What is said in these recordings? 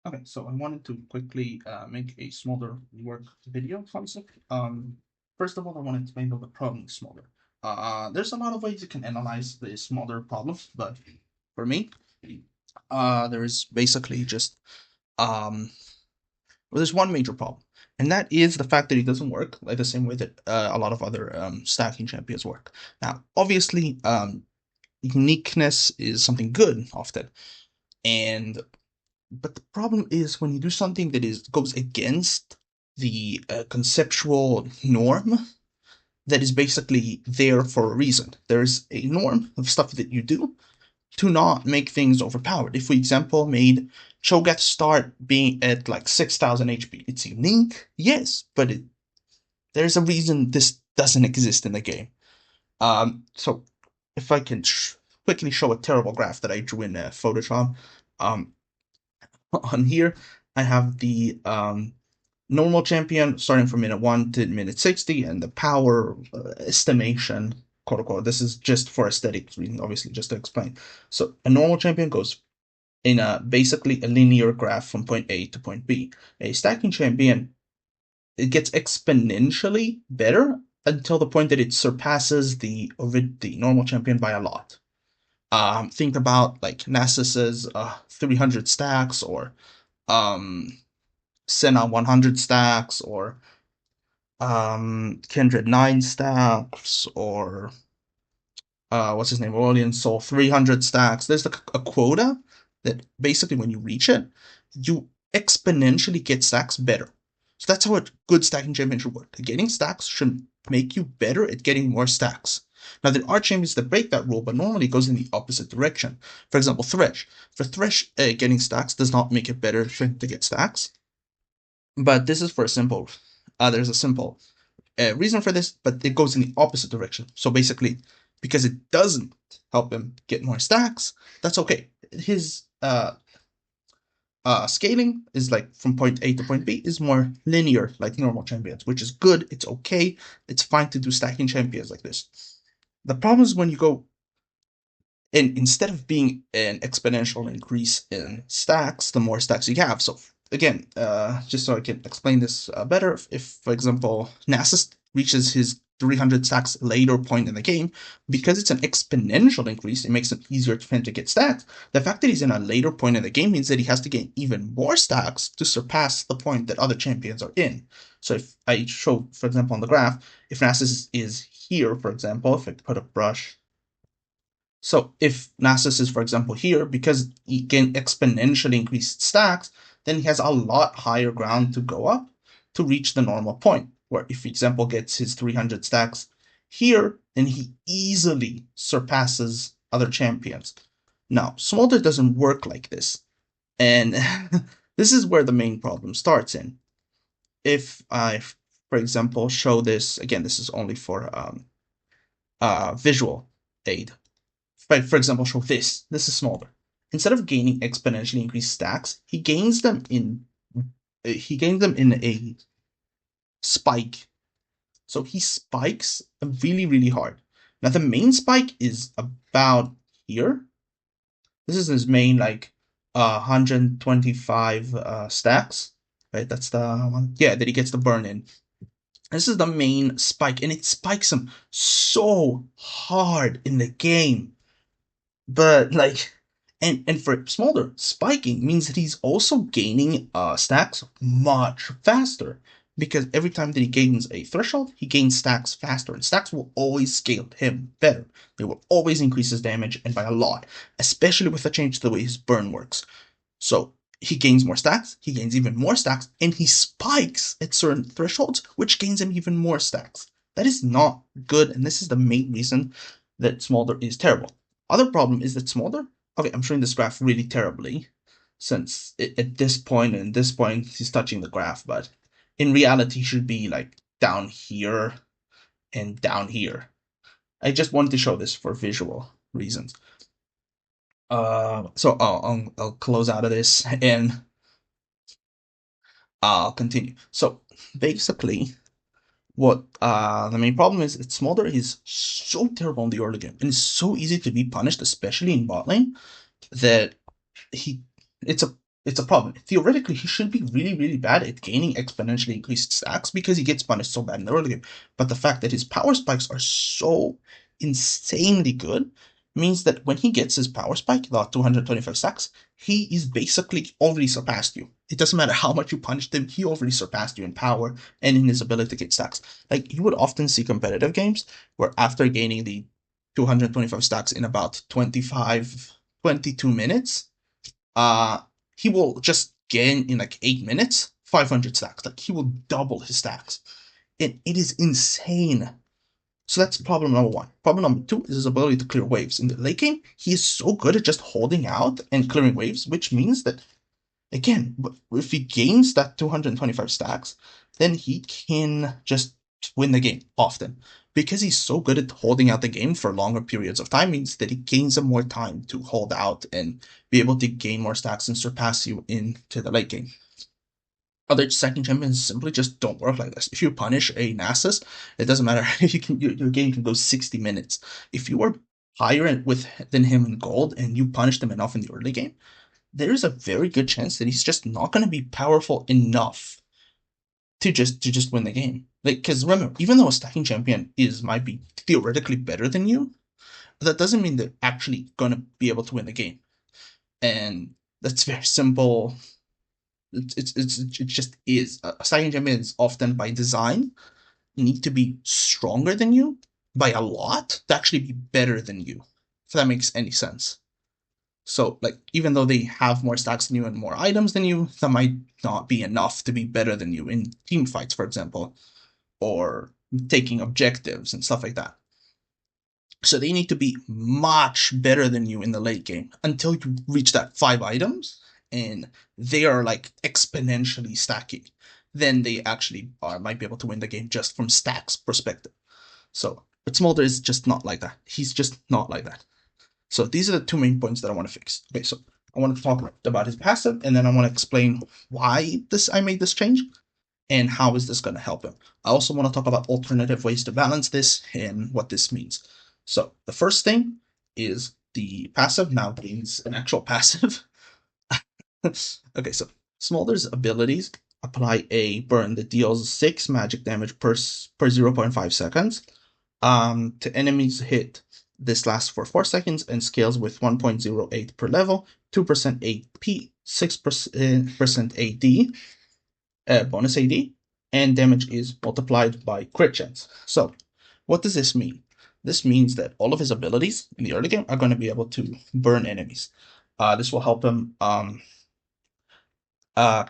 Okay, so I wanted to quickly make a smolder rework video concept. First of all, I want to explain the problem with smolder. There's a lot of ways you can analyze the smolder problem, but for me, there is basically just well, there's one major problem, and that is the fact that it doesn't work like the same way that a lot of other stacking champions work. Now, obviously, uniqueness is something good often, and but the problem is when you do something that goes against the conceptual norm that is basically there for a reason. There's a norm of stuff that you do to not make things overpowered. If, for example, made Cho'Gath start being at like 6,000 HP, it's unique, yes, but there's a reason this doesn't exist in the game. So if I can quickly show a terrible graph that I drew in Photoshop, um, on here, I have the normal champion starting from minute 1 to minute 60, and the power estimation, quote unquote. This is just for aesthetic reasons, obviously, just to explain. So a normal champion goes in basically a linear graph from point A to point B. A stacking champion, it gets exponentially better until the point that it surpasses the normal champion by a lot. Think about like Nasus's 300 stacks, or um, Senna 100 stacks, or Kindred 9 stacks, or what's his name, Aurelian Soul 300 stacks. There's like a quota that basically when you reach it, you exponentially get stacks better. So that's how a good stacking champion should work. Getting stacks should make you better at getting more stacks. Now, there are champions that break that rule, but normally it goes in the opposite direction. For example, Thresh. For Thresh, getting stacks does not make it better for him to get stacks. But this is for a simple, there's a simple reason for this, but it goes in the opposite direction. So basically, because it doesn't help him get more stacks, that's okay. His scaling is like from point A to point B is more linear, like normal champions, which is good. It's okay. It's fine to do stacking champions like this. The problem is when you go, and instead of being an exponential increase in stacks, the more stacks you have. So again, just so I can explain this better, if for example Nasus reaches his 300 stacks later point in the game, because it's an exponential increase, it makes it easier for him to get stacks. The fact that he's in a later point in the game means that he has to gain even more stacks to surpass the point that other champions are in. So if I show, for example, on the graph, if Nasus is here, for example, if I put a brush, so if Nasus is, for example, here, because he can exponentially increase stacks, then he has a lot higher ground to go up to reach the normal point. Where if, for example, gets his 300 stacks here, then he easily surpasses other champions. Now, Smolder doesn't work like this. And this is where the main problem starts in. If I, for example, show this, again, this is only for visual aid. For example, show this. This is Smolder. Instead of gaining exponentially increased stacks, he gains them in a spike. So he spikes really, really hard. Now the main spike is about here. This is his main, like 125 stacks. Right, that's the one. Yeah, that he gets the burn in. This is the main spike, and it spikes him so hard in the game. But like, and for Smolder, spiking means that he's also gaining stacks much faster, because every time that he gains a threshold, he gains stacks faster, and stacks will always scale him better. They will always increase his damage, and by a lot, especially with the change to the way his burn works. So he gains more stacks, he gains even more stacks, and he spikes at certain thresholds, which gains him even more stacks. That is not good, and this is the main reason that Smolder is terrible. Other problem is that Smolder, okay, I'm showing this graph really terribly, since at this point and this point he's touching the graph, but in reality he should be like down here and down here. I just wanted to show this for visual reasons. So I'll close out of this and I'll continue. So basically, what the main problem is, that Smolder is so terrible in the early game and it's so easy to be punished, especially in bot lane, that he it's a it's a problem. Theoretically, he should be really, really bad at gaining exponentially increased stacks because he gets punished so bad in the early game. But the fact that his power spikes are so insanely good means that when he gets his power spike, the 225 stacks, he is basically already surpassed you. It doesn't matter how much you punished him, he already surpassed you in power and in his ability to get stacks. Like, you would often see competitive games where after gaining the 225 stacks in about 22 minutes, uh, he will just gain in like 8 minutes 500 stacks. Like, he will double his stacks. It is insane. So that's problem number one. Problem number two is his ability to clear waves. In the late game, he is so good at just holding out and clearing waves, which means that, again, if he gains that 225 stacks, then he can just win the game often. Because he's so good at holding out the game for longer periods of time, means that he gains some more time to hold out and be able to gain more stacks and surpass you into the late game. Other stacking champions simply just don't work like this. If you punish a Nasus, it doesn't matter if your game can go 60 minutes. If you are higher than him in gold and you punish them enough in the early game, there's a very good chance that he's just not going to be powerful enough to just win the game. Like, because remember, even though a stacking champion might be theoretically better than you, that doesn't mean they're actually going to be able to win the game. And that's very simple. It just is. A stacking champion is often by design need to be stronger than you by a lot to actually be better than you. If that makes any sense. So, like, even though they have more stacks than you and more items than you, that might not be enough to be better than you in team fights, for example, or taking objectives and stuff like that. So they need to be much better than you in the late game until you reach that 5 items and they are like exponentially stacking. Then they actually might be able to win the game just from stacks perspective. So, but Smolder is just not like that. He's just not like that. So these are the two main points that I want to fix. Okay, so I want to talk about his passive, and then I want to explain why I made this change, and how is this going to help him. I also want to talk about alternative ways to balance this and what this means. So the first thing is the passive now gains an actual passive. Okay, so Smolder's abilities apply a burn that deals 6 magic damage per 0.5 seconds to enemies hit. This lasts for 4 seconds and scales with 1.08 per level, 2% AP, 6% AD, bonus AD, and damage is multiplied by crit chance. So, what does this mean? This means that all of his abilities in the early game are going to be able to burn enemies. This will help him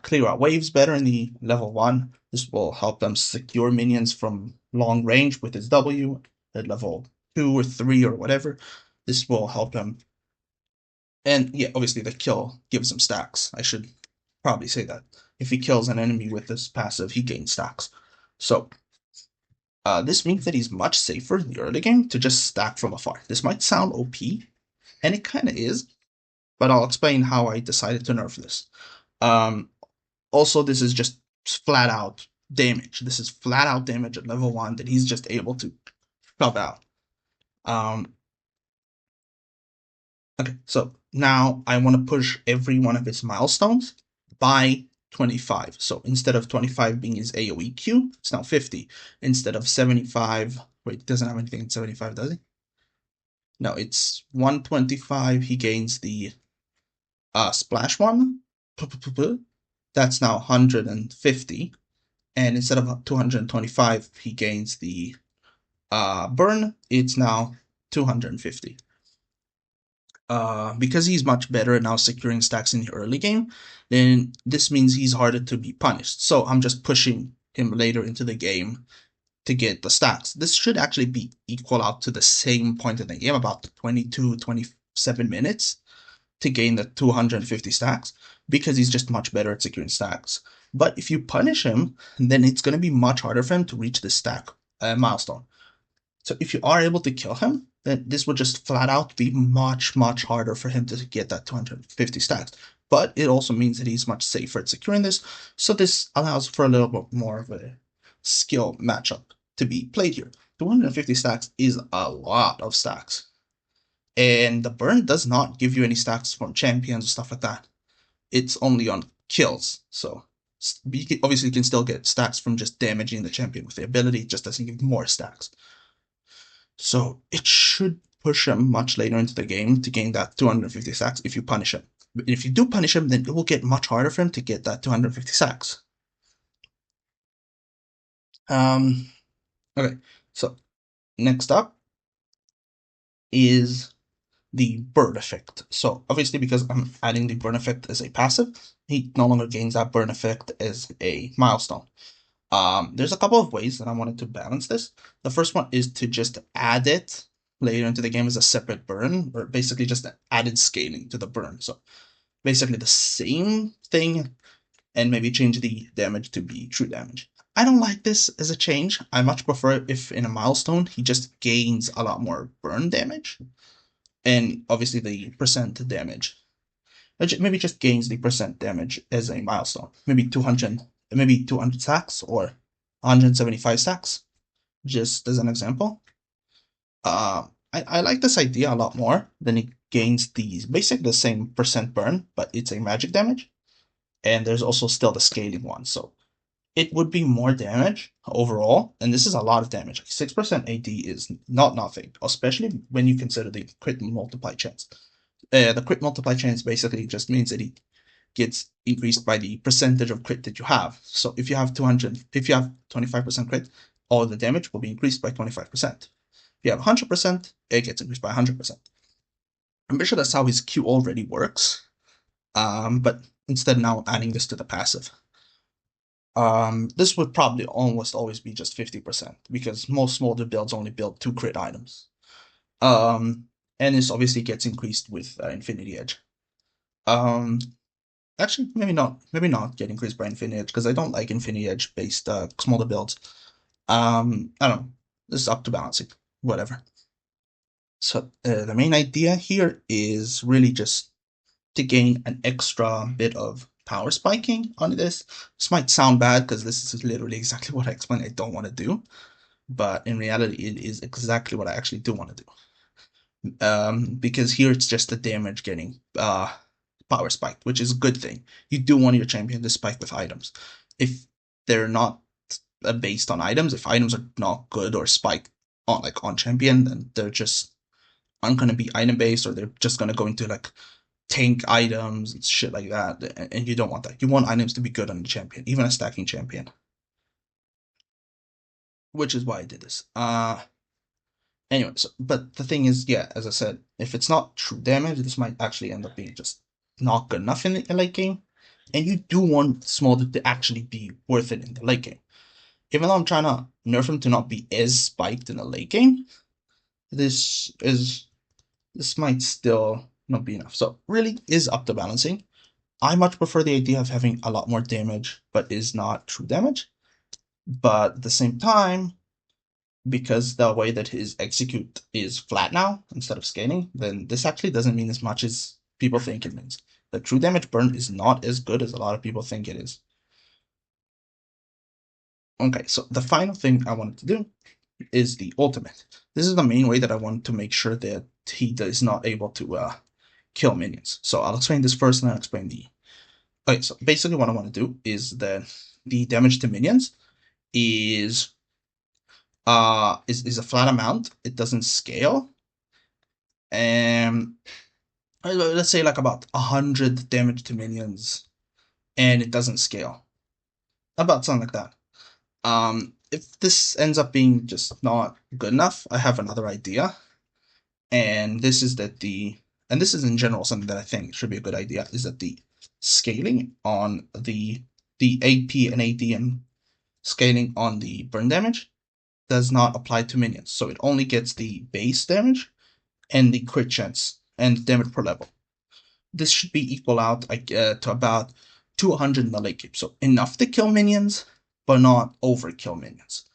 clear out waves better in the level 1. This will help them secure minions from long range with his W at level 2 or 3 or whatever. This will help him. And yeah, obviously the kill gives him stacks. I should probably say that. If he kills an enemy with this passive, he gains stacks. So this means that he's much safer in the early game to just stack from afar. This might sound OP, and it kind of is, but I'll explain how I decided to nerf this. Also, this is just flat out damage. This is flat out damage at level 1 that he's just able to shove out. Okay, so now I want to push every one of his milestones by 25. So instead of 25 being his AoE Q, it's now 50. Instead of 75, wait, it doesn't have anything in 75, does he? No, it's 125. He gains the splash one. That's now 150. And instead of 225, he gains the burn. It's now 250. Because he's much better at now securing stacks in the early game, then this means he's harder to be punished. So I'm just pushing him later into the game to get the stacks. This should actually be equal out to the same point in the game, about 22, 27 minutes to gain the 250 stacks, because he's just much better at securing stacks. But if you punish him, then it's going to be much harder for him to reach this stack milestone. So if you are able to kill him, then this would just flat out be much, much harder for him to get that 250 stacks. But it also means that he's much safer at securing this, so this allows for a little bit more of a skill matchup to be played here. 250 stacks is a lot of stacks. And the burn does not give you any stacks from champions or stuff like that. it's only on kills. So obviously you can still get stacks from just damaging the champion with the ability, it just doesn't give more stacks. So it should push him much later into the game to gain that 250 stacks if you punish him. But if you do punish him, then it will get much harder for him to get that 250 stacks. Okay, so next up is the burn effect. So obviously because I'm adding the burn effect as a passive, he no longer gains that burn effect as a milestone. There's a couple of ways that I wanted to balance this. The first one is to just add it later into the game as a separate burn, or basically just added scaling to the burn. So basically the same thing, and maybe change the damage to be true damage. I don't like this as a change. I much prefer if in a milestone he just gains a lot more burn damage, and obviously the percent damage. Maybe just gains the percent damage as a milestone. Maybe 200 stacks or 175 stacks, just as an example. I like this idea a lot more. Then it gains these basically the same percent burn, but it's a magic damage. And there's also still the scaling one. So it would be more damage overall. And this is a lot of damage. 6% AD is not nothing, especially when you consider the crit multiply chance. The crit multiply chance basically just means that it gets increased by the percentage of crit that you have. So if you have 25% crit, all the damage will be increased by 25%. If you have 100%, it gets increased by 100%. I'm pretty sure that's how his Q already works. But instead now adding this to the passive. This would probably almost always be just 50% because most smolder builds only build 2 crit items. And this obviously gets increased with Infinity Edge. Actually, maybe not get increased by Infinity Edge because I don't like Infinity Edge based smolder builds. I don't know. This is up to balancing, whatever. So the main idea here is really just to gain an extra bit of power spiking on this. This might sound bad because this is literally exactly what I explained I don't want to do, but in reality, it is exactly what I actually do want to do. Because here it's just the damage getting power spiked, which is a good thing. You do want your champion to spike with items. If they're not based on items, if items are not good or spiked on champion, then they're just aren't going to be item based, or they're just going to go into like tank items and shit like that, and you don't want that. You want items to be good on the champion, even a stacking champion, which is why I did this. Anyway, but the thing is, yeah, as I said, if it's not true damage, this might actually end up being just not good enough in the late game, and you do want Smolder to actually be worth it in the late game. Even though I'm trying to nerf him to not be as spiked in the late game, this might still not be enough. So really is up to balancing. I much prefer the idea of having a lot more damage, but is not true damage. But at the same time, because the way that his execute is flat now instead of scaling, then this actually doesn't mean as much as people think it means. The true damage burn is not as good as a lot of people think it is. Okay, so the final thing I wanted to do is the ultimate. This is the main way that I want to make sure that he is not able to kill minions. So I'll explain this first and I'll explain the... Okay, so basically what I want to do is that the damage to minions is a flat amount. It doesn't scale. And let's say like about 100 damage to minions, and it doesn't scale. About something like that. If this ends up being just not good enough, I have another idea. And this is in general something that I think should be a good idea, is that the scaling on the AP and AD and scaling on the burn damage does not apply to minions. So it only gets the base damage and the crit chance and damage per level. This should be equal out to about 200 in the late game. So enough to kill minions, but not overkill minions.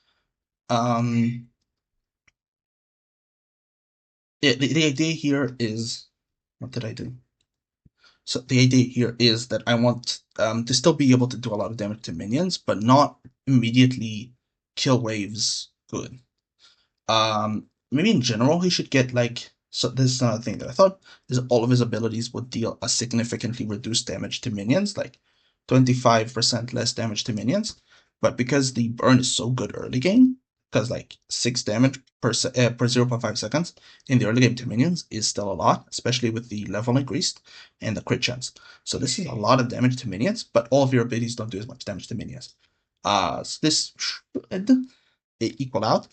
The idea here is, what did I do? So the idea here is that I want to still be able to do a lot of damage to minions, but not immediately kill waves good. Maybe in general he should get like So this is another thing that I thought is all of his abilities would deal a significantly reduced damage to minions, like 25% less damage to minions. But because the burn is so good early game, because like 6 damage per 0.5 seconds in the early game to minions is still a lot, especially with the level increased and the crit chance. So this is a lot of damage to minions, but all of your abilities don't do as much damage to minions. So this should equal out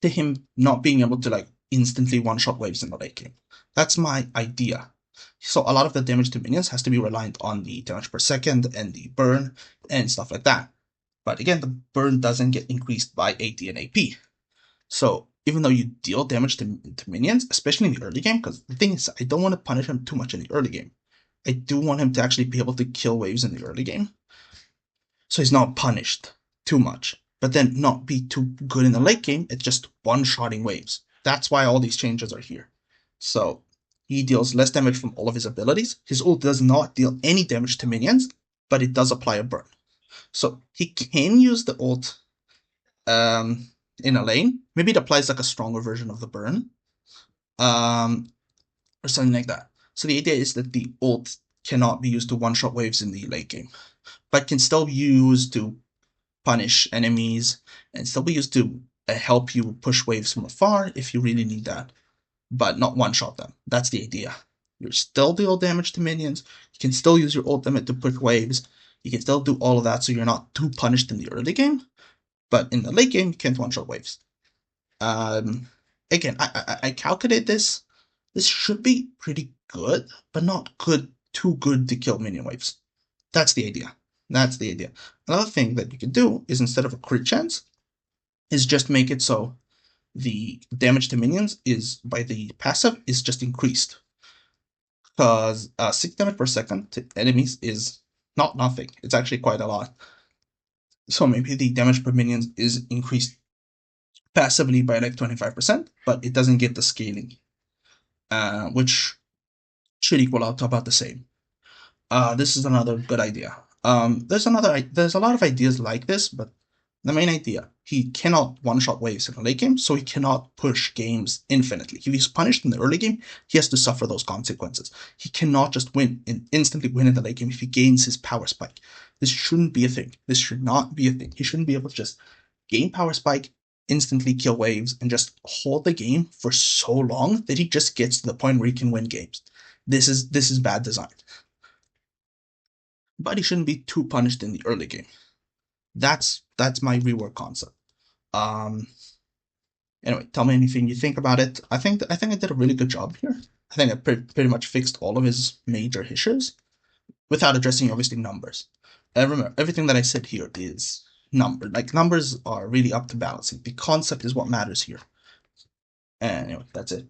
to him not being able to like instantly one-shot waves in the late game. That's my idea. So a lot of the damage to minions has to be reliant on the damage per second and the burn and stuff like that. But again, the burn doesn't get increased by AD and AP. So even though you deal damage to minions, especially in the early game, because the thing is, I don't want to punish him too much in the early game. I do want him to actually be able to kill waves in the early game. So he's not punished too much, but then not be too good in the late game. It's just one-shotting waves. That's why all these changes are here. So he deals less damage from all of his abilities. His ult does not deal any damage to minions, but it does apply a burn. So he can use the ult in a lane. Maybe it applies like a stronger version of the burn, or something like that. So the idea is that the ult cannot be used to one-shot waves in the late game, but can still be used to punish enemies and still be used to help you push waves from afar if you really need that, but not one-shot them. That's the idea. You still deal damage to minions. You can still use your ultimate to push waves. You can still do all of that so you're not too punished in the early game, but in the late game, you can't one-shot waves. Again, I calculate this. This should be pretty good, but not good, too good to kill minion waves. That's the idea. That's the idea. Another thing that you can do is instead of a crit chance, is just make it so the damage to minions is by the passive is just increased. Because 6 damage per second to enemies is not nothing. It's actually quite a lot. So maybe the damage per minions is increased passively by like 25%, but it doesn't get the scaling, which should equal out to about the same. This is another good idea. There's a lot of ideas like this, but the main idea, he cannot one-shot waves in the late game, so he cannot push games infinitely. If he's punished in the early game, he has to suffer those consequences. He cannot just win and instantly win in the late game if he gains his power spike. This shouldn't be a thing. This should not be a thing. He shouldn't be able to just gain power spike, instantly kill waves, and just hold the game for so long that he just gets to the point where he can win games. This is bad design. But he shouldn't be too punished in the early game. That's my rework concept. Um, anyway, tell me anything you think about it. I think I did a really good job here. I think I pretty much fixed all of his major issues without addressing obviously numbers. Remember, everything that I said here is number. Like numbers are really up to balancing. The concept is what matters here. And anyway, that's it.